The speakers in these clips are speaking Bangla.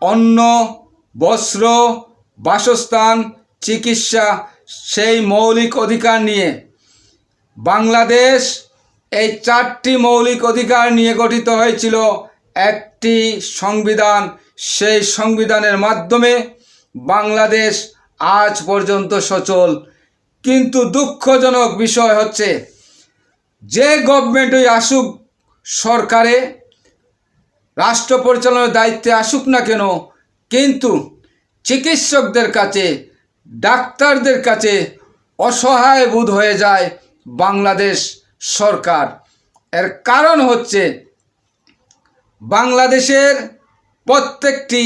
অন্ন, বস্ত্র, বাসস্থান, চিকিৎসা, সেই মৌলিক অধিকার নিয়ে বাংলাদেশ এই 4টি মৌলিক অধিকার নিয়ে গঠিত হয়েছিল একটি সংবিধান। সেই সংবিধানের মাধ্যমে বাংলাদেশ আজ পর্যন্ত সচল। কিন্তু দুঃখজনক বিষয় হচ্ছে, যে গভর্নমেন্টই আসুক সরকারে, রাষ্ট্র পরিচালনার দায়িত্বে আসুক না কেন, কিন্তু চিকিৎসকদের কাছে, ডাক্তারদের কাছে অসহায় বোধ হয়ে যায় বাংলাদেশ সরকার। এর কারণ হচ্ছে, বাংলাদেশের প্রত্যেকটি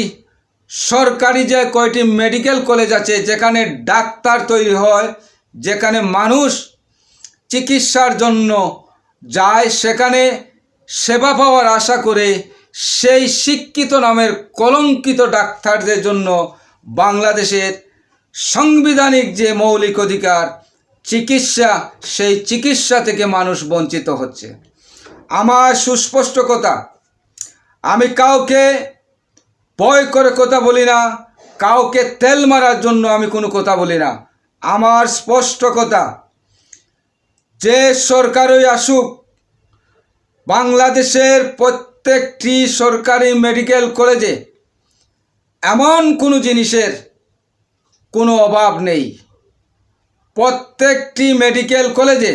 সরকারি যে কয়টি মেডিকেল কলেজ আছে, যেখানে ডাক্তার তৈরি হয়, যেখানে মানুষ চিকিৎসার জন্য যায়, সেখানে সেবা পাওয়ার আশা করে সেই শিক্ষিত নামের কলঙ্কিত ডাক্তারদের জন্য বাংলাদেশের সাংবিধানিক যে মৌলিক অধিকার চিকিৎসা, সেই চিকিৎসা থেকে মানুষ বঞ্চিত হচ্ছে। আমার সুস্পষ্ট কথা, আমি কাউকে ভয় করে কথা বলি না, কাউকে তেল মারার জন্য আমি কোনো কথা বলি না। আমার স্পষ্ট কথা, যে সরকারই আসুক, বাংলাদেশের প্রত্যেকটি সরকারি মেডিকেল কলেজে এমন কোনো জিনিসের কোনো অভাব নেই। প্রত্যেকটি মেডিকেল কলেজে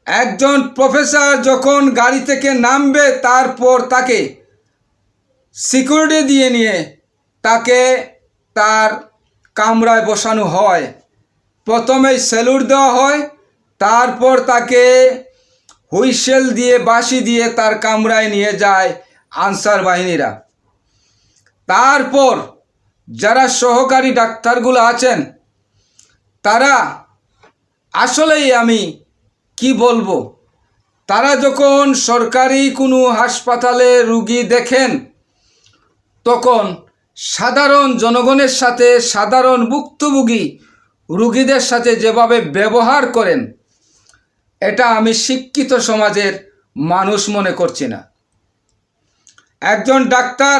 একজন প্রফেসর যখন গাড়ি থেকে নামবে, তারপর তাকে সিকিউরিটি দিয়ে নিয়ে তাকে তার কামরায় বসানো হয়। প্রথমেই স্যালুট দেওয়া হয়, তারপর তাকে হুইসেল দিয়ে, বাঁশি দিয়ে তার কামরায় নিয়ে যায় আনসার বাহিনীরা। তারপর যারা সহকারী ডাক্তারগুলো আছেন, তারা আসলেই আমি কি বলবো, তারা যখন সরকারি কোনো হাসপাতালে রুগী দেখেন, তখন সাধারণ জনগণের সাথে, সাধারণ ভুক্তভোগী রুগীদের সাথে যেভাবে ব্যবহার করেন, এটা আমি শিক্ষিত সমাজের মানুষ মনে করছি না। একজন ডাক্তার,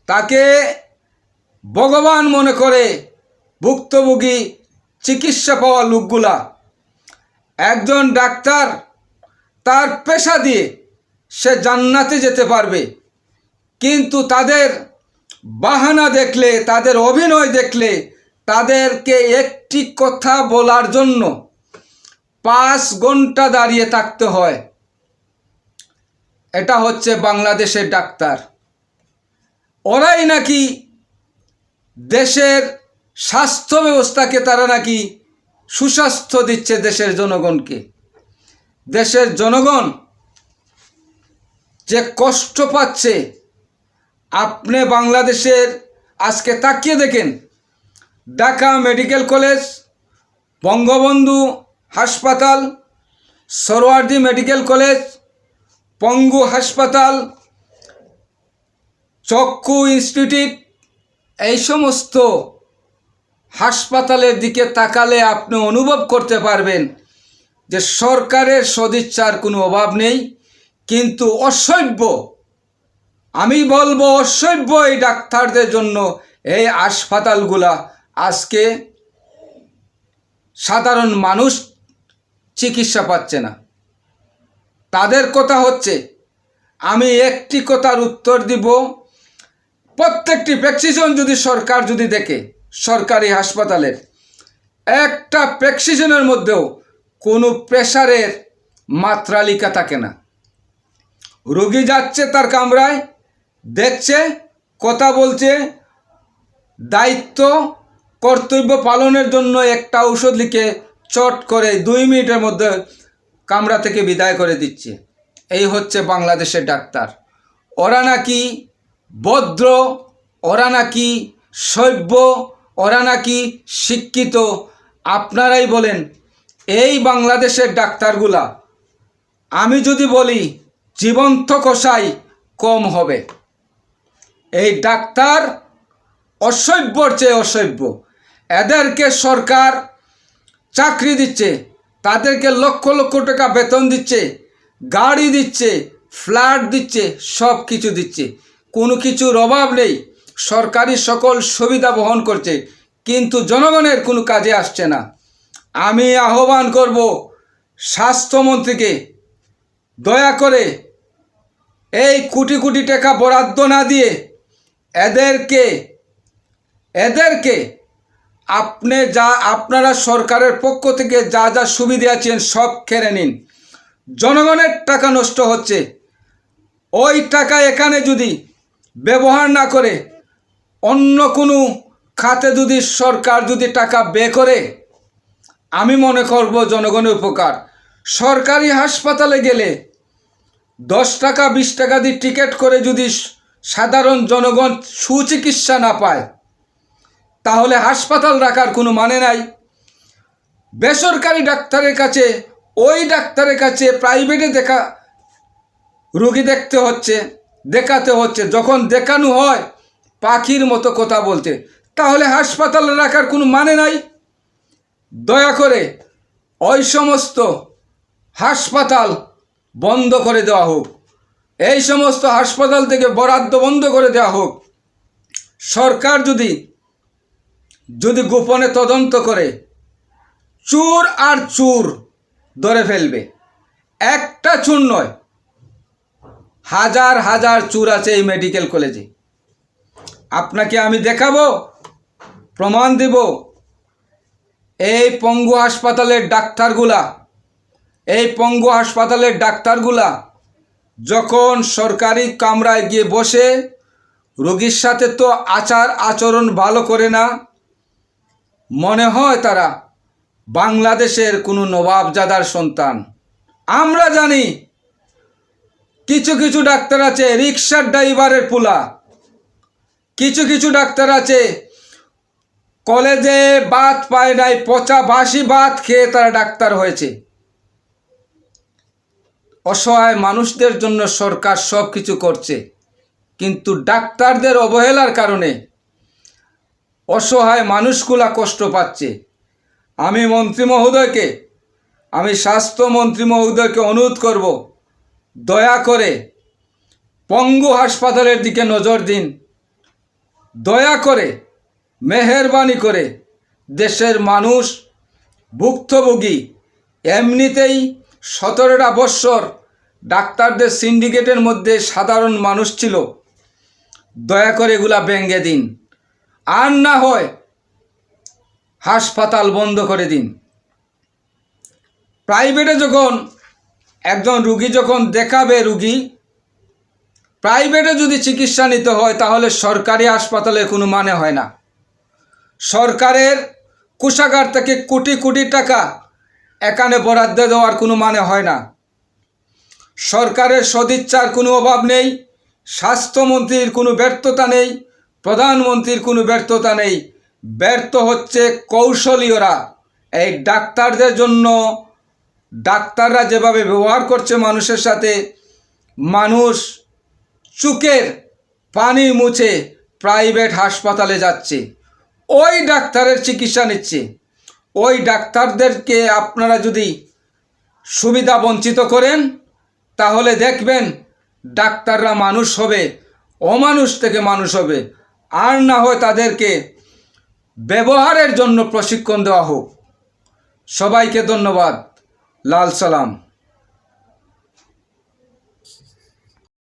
তাকে ভগবান মনে করে ভুক্তভোগী চিকিৎসা পাওয়া লোকগুলা। একজন ডাক্তার তার পেশা দিয়ে সে জান্নাতে যেতে পারবে, কিন্তু তাদের বাহানা দেখলে, তাদের অভিনয় দেখলে, তাদেরকে একটি কথা বলার জন্য 5 ঘন্টা দাঁড়িয়ে থাকতে হয়। এটা হচ্ছে বাংলাদেশের ডাক্তার। ওরাই নাকি দেশের স্বাস্থ্য ব্যবস্থাকে, তারা নাকি সুস্বাস্থ্য দিচ্ছে দেশের জনগণকে। দেশের জনগণ যে কষ্ট পাচ্ছে, আপনি বাংলাদেশের আজকে তাকিয়ে দেখেন, ঢাকা মেডিকেল কলেজ, বঙ্গবন্ধু হাসপাতাল, সোহরাওয়ার্দী মেডিকেল কলেজ, পঙ্গু হাসপাতাল, চক্ষু ইনস্টিটিউট, এই সমস্ত হাসপাতালের দিকে তাকালে আপনি অনুভব করতে পারবেন যে সরকারের সদিচ্ছার কোনো অভাব নেই। কিন্তু অসভ্য, আমি বলবো অসভ্য এই ডাক্তারদের জন্য এই হাসপাতালগুলা আজকে সাধারণ মানুষ চিকিৎসা পাচ্ছে না। তাদের কথা হচ্ছে, আমি একটি কথার উত্তর দিব, প্রত্যেকটি প্রেসক্রিপশন যদি সরকার যদি দেখে, সরকারি হাসপাতালের একটা প্রেসক্রিপশনের মধ্যেও কোনো প্রেসারের মাত্রা লেখা থাকে না। রোগী যাচ্ছে তার কামরায়, দেখছে, কথা বলছে, দায়িত্ব কর্তব্য পালনের জন্য একটা ঔষধ লিখে চট করে 2 মিনিটের মধ্যে কামরা থেকে বিদায় করে দিচ্ছে। এই হচ্ছে বাংলাদেশের ডাক্তার। ওরা নাকি ভদ্র, ওরা নাকি সভ্য, ওরা নাকি শিক্ষিত। আপনারাই বলেন, এই বাংলাদেশের ডাক্তারগুলা, আমি যদি বলি জীবন্ত কষাই কম হবে। এই ডাক্তার অসভ্যর চেয়ে অসভ্য। এদেরকে সরকার চাকরি দিচ্ছে, তাদেরকে লক্ষ লক্ষ টাকা বেতন দিচ্ছে, গাড়ি দিচ্ছে, ফ্ল্যাট দিচ্ছে, সব কিছু দিচ্ছে, কোনো কিছুর অভাব নেই, সরকারি সকল সুবিধা বহন করছে, কিন্তু জনগণের কোনো কাজে আসছে না। আমি আহ্বান করব স্বাস্থ্যমন্ত্রীকে, দয়া করে এই কোটি কোটি টাকা বরাদ্দ না দিয়ে এদেরকে আপনারা সরকারের পক্ষ থেকে যা যা সুবিধা আছেন সব কেড়ে নিন। জনগণের টাকা নষ্ট হচ্ছে, ওই টাকা এখানে যদি ব্যবহার না করে অন্য কোনো খাতে যদি সরকার যদি টাকা ব্যয় করে, আমি মনে করব জনগণের উপকার। সরকারি হাসপাতালে গেলে 10 টাকা 20 টাকা দিয়ে টিকিট করে যদি সাধারণ জনগণ সুচিকিৎসা না পায়, তাহলে হাসপাতাল রাখার কোনো মানে নাই। বেসরকারি ডাক্তারের কাছে, ওই ডাক্তারের কাছে প্রাইভেটে রোগী দেখাতে হচ্ছে, যখন দেখানো হয় পাখির মতো কথা বলতে, তাহলে হাসপাতাল রাখার কোনো মানে নাই। দয়া করে ওই সমস্ত হাসপাতাল বন্ধ করে দেওয়া হোক, এই সমস্ত হাসপাতাল থেকে বরাদ্দ বন্ধ করে দেওয়া হোক। সরকার যদি গোপনে তদন্ত করে চোর আর চোর ধরে ফেলবে। একটা চোর নয়, হাজার হাজার চোর আছে এই মেডিকেল কলেজে। আপনাকে আমি দেখাবো, প্রমাণ দেব। এই পঙ্গু হাসপাতালের ডাক্তারগুলা যখন সরকারি কামরায় গিয়ে বসে, রোগীর সাথে তো আচরণ ভালো করে না, মনে হয় তারা বাংলাদেশের কোনো নবাবজাদার সন্তান। আমরা জানি কিছু কিছু ডাক্তার আছে রিক্সার ড্রাইভারের পোলা, কিছু ডাক্তার আছে কলেজে ভাত পায় নাই, পচা বাসি ভাত খেয়ে তারা ডাক্তার হয়েছে। অসহায় মানুষদের জন্য সরকার সব কিছু করছে, কিন্তু ডাক্তারদের অবহেলার কারণে অসহায় মানুষগুলা কষ্ট পাচ্ছে। আমি স্বাস্থ্যমন্ত্রী মহোদয়কে অনুরোধ করব, দয়া করে পঙ্গু হাসপাতালের দিকে নজর দিন। দয়া করে মেহেরবানি করে দেশের মানুষ ভুক্তভোগী, এমনিতেই 17টা বৎসর ডাক্তারদের সিন্ডিকেটের মধ্যে সাধারণ মানুষ ছিল, দয়া করে এগুলা ভেঙে দিন। আর না হয় হাসপাতাল বন্ধ করে দিন। প্রাইভেটে যখন একজন রুগী দেখাবে, প্রাইভেটে যদি চিকিৎসা নিতে হয়, তাহলে সরকারি হাসপাতালের কোনো মানে হয় না। সরকারের কোষাগার থেকে কোটি কোটি টাকা এখানে বরাদ্দ দেওয়ার কোনো মানে হয় না। সরকারের সদিচ্ছার কোনো অভাব নেই, স্বাস্থ্যমন্ত্রীর কোনো ব্যর্থতা নেই, প্রধানমন্ত্রীর কোনো ব্যর্থতা নেই। ব্যর্থ হচ্ছে কৌশলীয়রা। এই ডাক্তারদের জন্য ডাক্তাররা যেভাবে ব্যবহার করছে মানুষের সাথে, মানুষ চোখের পানি মুছে প্রাইভেট হাসপাতালে যাচ্ছে, ওই ডাক্তারের চিকিৎসা নিচ্ছে। ওই ডাক্তারদেরকে আপনারা যদি সুবিধা বঞ্চিত করেন, তাহলে দেখবেন ডাক্তাররা মানুষ হবে, অমানুষ থেকে মানুষ হবে। আর না হয় তাদেরকে ব্যবহারের জন্য প্রশিক্ষণ দেওয়া হোক। সবাইকে ধন্যবাদ। লাল সালাম।